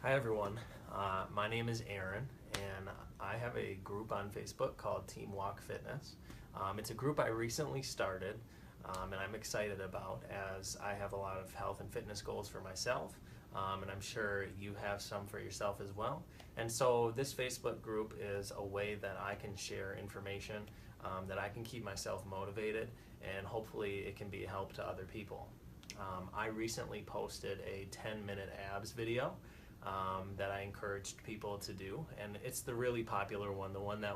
Hi everyone, my name is Aaron and I have a group on Facebook called Team Walk Fitness. It's a group I recently started and I'm excited about as I have a lot of health and fitness goals for myself and I'm sure you have some for yourself as well. And so this Facebook group is a way that I can share information that I can keep myself motivated and hopefully it can be a help to other people. I recently posted a 10-minute abs video that I encouraged people to do, and it's the really popular one, the one that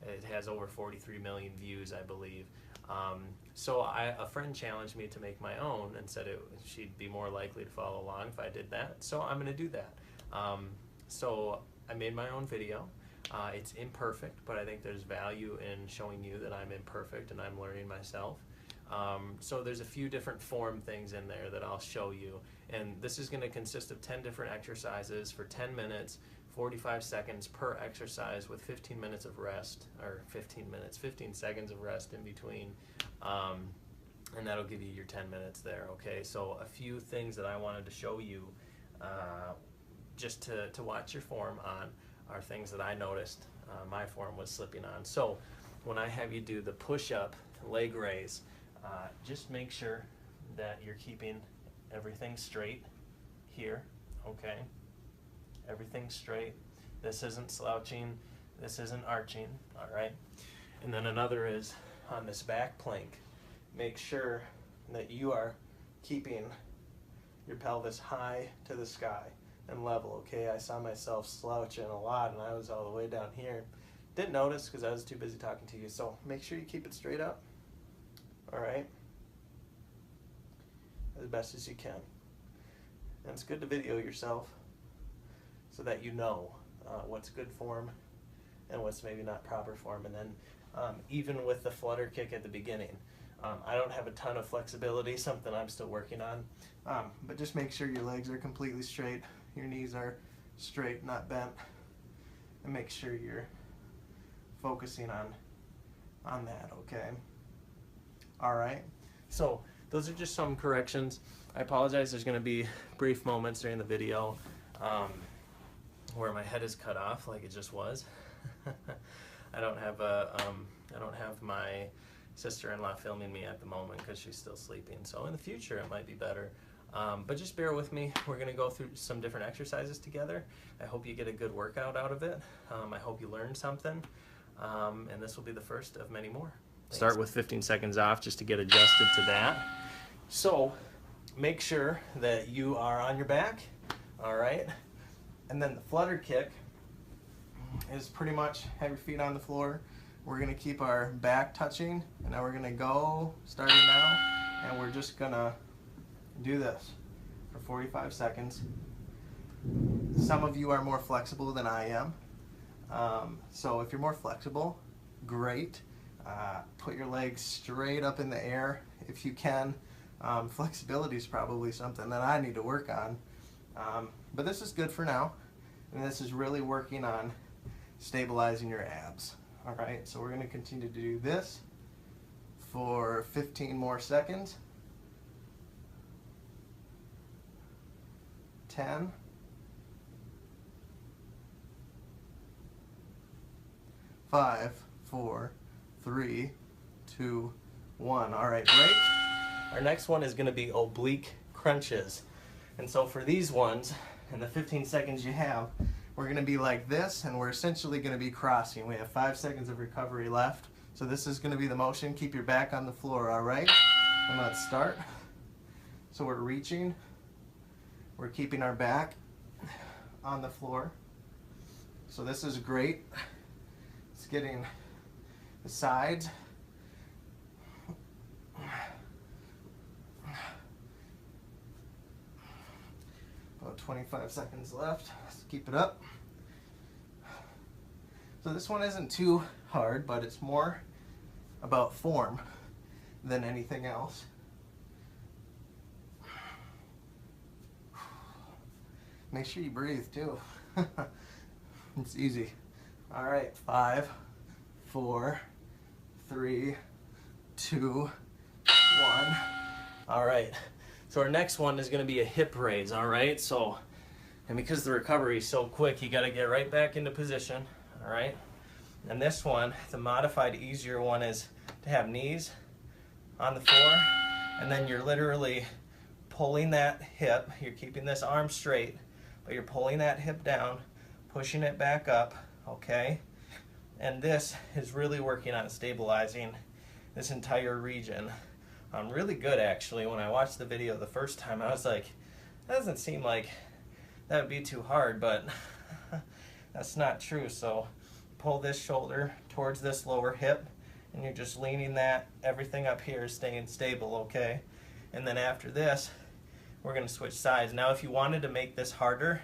it has over 43 million views, I believe. So a friend challenged me to make my own and said she'd be more likely to follow along if I did that, so I'm going to do that. So I made my own video. It's imperfect, but I think there's value in showing you that I'm imperfect and I'm learning myself. So there's a few different form things in there that I'll show you, and this is going to consist of 10 different exercises for 10 minutes, 45 seconds per exercise with 15 minutes of rest, or 15 seconds of rest in between, and that'll give you your 10 minutes there. Okay, so a few things that I wanted to show you just to watch your form on are things that I noticed my form was slipping on. So when I have you do the push-up leg raise, just make sure that you're keeping everything straight here, okay? Everything straight. This isn't slouching, this isn't arching, all right? And then another is on this back plank, make sure that you are keeping your pelvis high to the sky and level, okay? I saw myself slouching a lot and I was all the way down here. Didn't notice because I was too busy talking to you, so make sure you keep it straight up. All right, as best as you can. And it's good to video yourself so that you know what's good form and what's maybe not proper form. And then even with the flutter kick at the beginning, I don't have a ton of flexibility, something I'm still working on, but just make sure your legs are completely straight, your knees are straight, not bent, and make sure you're focusing on that, okay? All right, so those are just some corrections. I apologize, there's gonna be brief moments during the video where my head is cut off like it just was. I don't have my sister-in-law filming me at the moment because she's still sleeping, so in the future it might be better. But just bear with me, we're gonna go through some different exercises together. I hope you get a good workout out of it. I hope you learned something, and this will be the first of many more. Start with 15 seconds off just to get adjusted to that. So make sure that you are on your back, all right? And then the flutter kick is pretty much have your feet on the floor. We're gonna keep our back touching, and now we're gonna go, starting now, and we're just gonna do this for 45 seconds. Some of you are more flexible than I am. So if you're more flexible, great. Put your legs straight up in the air if you can. Flexibility is probably something that I need to work on. But this is good for now. And this is really working on stabilizing your abs. All right, so we're going to continue to do this for 15 more seconds. 10. 5, 4, 3, 2, 1. All right, break. Our next one is going to be oblique crunches. And so for these ones, in the 15 seconds you have, we're going to be like this, and we're essentially going to be crossing. We have 5 seconds of recovery left. So this is going to be the motion. Keep your back on the floor, all right? And let's start. So we're reaching. We're keeping our back on the floor. So this is great. It's getting the sides. About 25 seconds left. Let's keep it up. So this one isn't too hard, but it's more about form than anything else. Make sure you breathe too. It's easy. All right, 5, 4, 3, 2, 1. All right, so our next one is going to be a hip raise. All right, so And because the recovery is so quick, you got to get right back into position, all right? And this one, the modified easier one, is to have knees on the floor, and then you're literally pulling that hip. You're keeping this arm straight, but you're pulling that hip down, pushing it back up, okay? And this is really working on stabilizing this entire region. Really good, actually. When I watched the video the first time, I was like, that doesn't seem like that would be too hard, but that's not true. So pull this shoulder towards this lower hip, and you're just leaning that, everything up here is staying stable, okay? And then after this, we're gonna switch sides. Now, if you wanted to make this harder,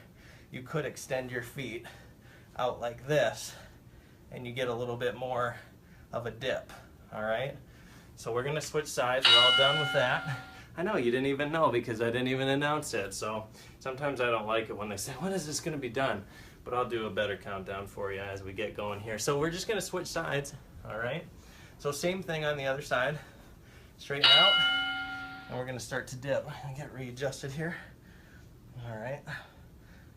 you could extend your feet out like this, and you get a little bit more of a dip, all right? So we're gonna switch sides. We're all done with that. I know you didn't even know because I didn't even announce it. So sometimes I don't like it when they say, when is this gonna be done? But I'll do a better countdown for you as we get going here. So we're just gonna switch sides, all right? So same thing on the other side. Straighten out, and we're gonna start to dip. Get readjusted here. All right.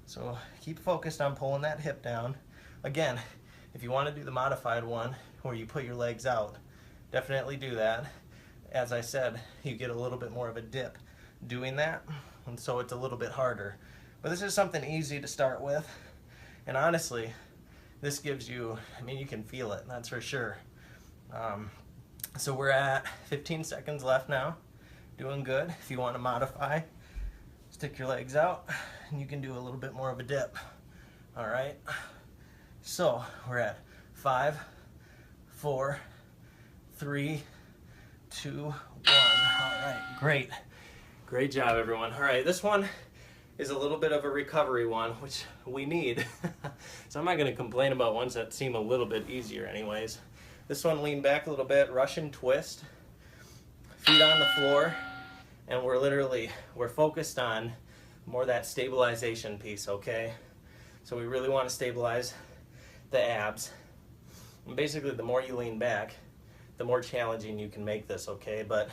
So keep focused on pulling that hip down. Again, if you wanna do the modified one where you put your legs out, definitely do that. As I said, you get a little bit more of a dip doing that, and so it's a little bit harder. But this is something easy to start with, and honestly, this gives you, I mean, you can feel it, that's for sure. So we're at 15 seconds left now, doing good. If you want to modify, stick your legs out, and you can do a little bit more of a dip. All right, so we're at 5, 4, 3, 2, 1. All right, great job, everyone. All right, this one is a little bit of a recovery one, which we need. So I'm not going to complain about ones that seem a little bit easier anyways. This one, lean back a little bit, Russian twist, feet on the floor, and we're focused on more that stabilization piece, okay? So we really want to stabilize the abs. And basically, the more you lean back, the more challenging you can make this, okay? But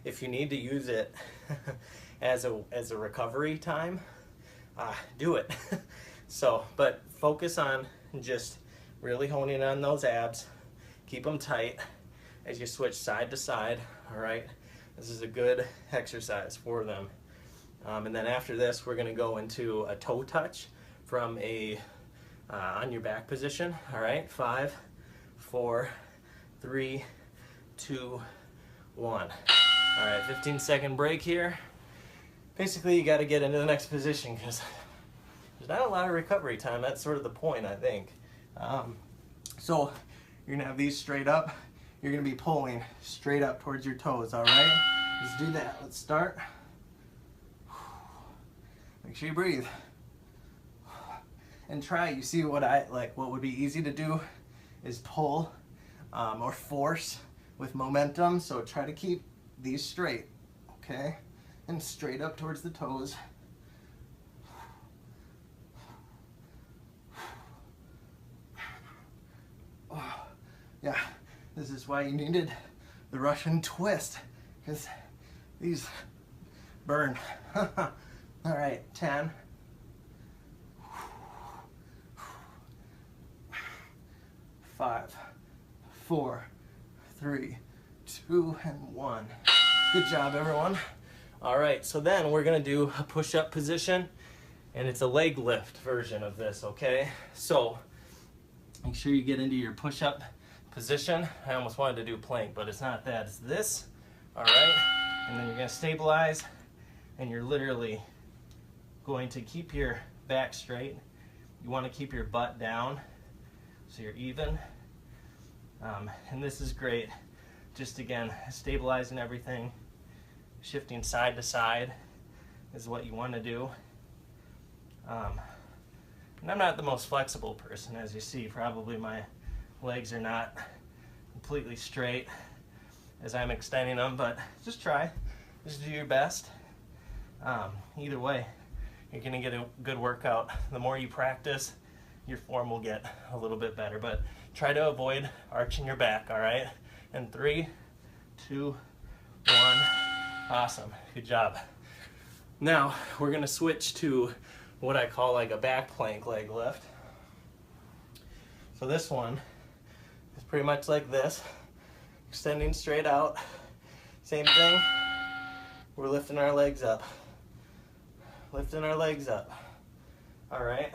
if you need to use it as a recovery time, do it. So, but focus on just really honing on those abs. Keep them tight as you switch side to side, all right? This is a good exercise for them. And then after this, we're gonna go into a toe touch from on your back position, all right? 5, 4, 3, 2, 1. All right, 15-second break here. Basically, you gotta get into the next position because there's not a lot of recovery time. That's sort of the point, I think. So you're gonna have these straight up. You're gonna be pulling straight up towards your toes, all right? Let's do that. Let's start. Make sure you breathe. And try, you see what what would be easy to do is pull or force with momentum. So try to keep these straight, okay? And straight up towards the toes. Oh, yeah, this is why you needed the Russian twist, because these burn. All right, 10. 5, 4, 3, 2, and 1. Good job, everyone. All right, so then we're gonna do a push-up position, and it's a leg lift version of this, okay? So make sure you get into your push-up position. I almost wanted to do plank, but it's not that, it's this, all right? And then you're gonna stabilize, and you're literally going to keep your back straight. You wanna keep your butt down, so you're even. And this is great. Just again, stabilizing everything, shifting side to side is what you want to do. And I'm not the most flexible person, as you see. Probably my legs are not completely straight as I'm extending them, but just try. Just do your best. Either way, you're gonna get a good workout. The more you practice, your form will get a little bit better, but try to avoid arching your back, all right? And 3, 2, 1. Awesome, good job. Now we're gonna switch to what I call like a back plank leg lift. So this one is pretty much like this, extending straight out. Same thing, we're lifting our legs up. Lifting our legs up. All right.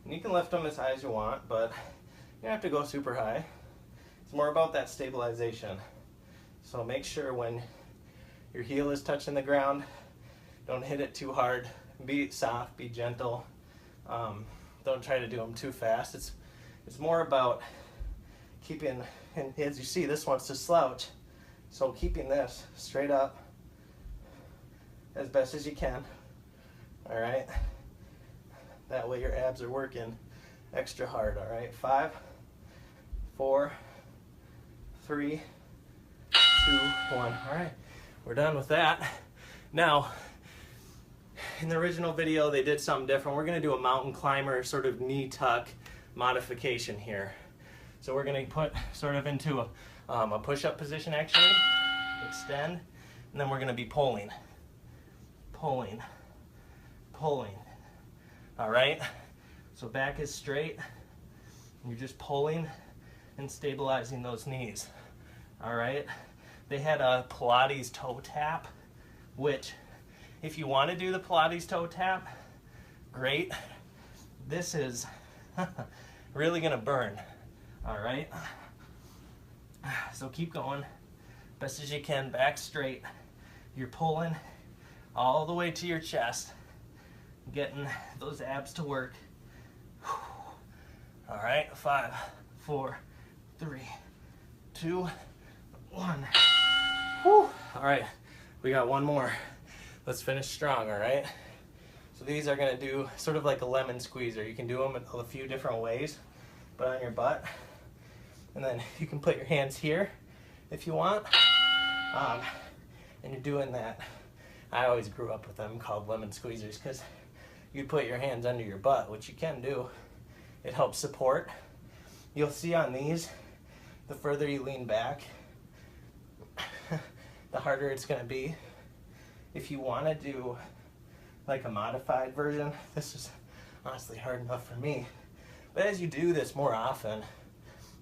And you can lift them as high as you want, but you don't have to go super high. It's more about that stabilization. So make sure when your heel is touching the ground, don't hit it too hard. Be soft, be gentle. Don't try to do them too fast. It's more about keeping, and as you see, this wants to slouch. So keeping this straight up as best as you can. All right. That way your abs are working extra hard. All right. 5, 4, 3, 2, 1. All right. We're done with that. Now, in the original video, they did something different. We're going to do a mountain climber sort of knee tuck modification here. So we're going to put sort of into a push-up position actually, extend, and then we're going to be pulling, pulling, pulling. All right? So back is straight, and you're just pulling and stabilizing those knees. All right? They had a Pilates toe tap, which if you want to do the Pilates toe tap, great. This is really going to burn. All right? So keep going best as you can, back straight. You're pulling all the way to your chest, getting those abs to work. All right, 5, 4, 3, 2, 1. Whew. All right, we got one more. Let's finish strong, all right? So these are gonna do sort of like a lemon squeezer. You can do them in a few different ways, but on your butt. And then you can put your hands here if you want. And you're doing that. I always grew up with them called lemon squeezers because you put your hands under your butt, which you can do. It helps support. You'll see on these, the further you lean back, the harder it's going to be. If you want to do like a modified version, this is honestly hard enough for me. But as you do this more often,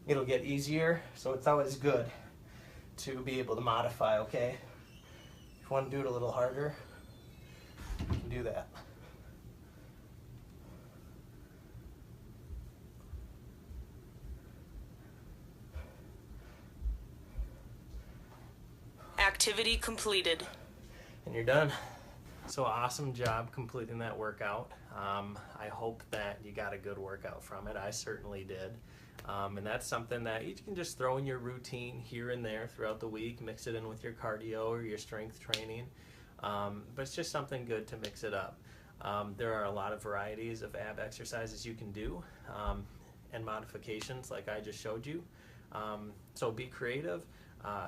it'll get easier, so it's always good to be able to modify, okay? If you want to do it a little harder, you can do that. Activity completed. And you're done. So awesome job completing that workout. I hope that you got a good workout from it. I certainly did. And that's something that you can just throw in your routine here and there throughout the week, mix it in with your cardio or your strength training. But it's just something good to mix it up. There are a lot of varieties of ab exercises you can do and modifications like I just showed you. So be creative.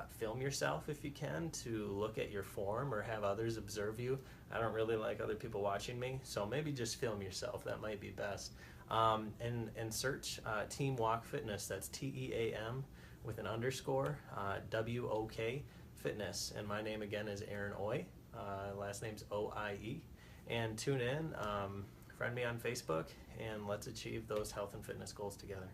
Film yourself if you can to look at your form or have others observe you. I don't really like other people watching me, so maybe just film yourself. That might be best. And search Team Walk Fitness. That's TEAM with an underscore, WOK Fitness. And my name again is Aaron Oye. Last name's OIE. And tune in, friend me on Facebook, and let's achieve those health and fitness goals together.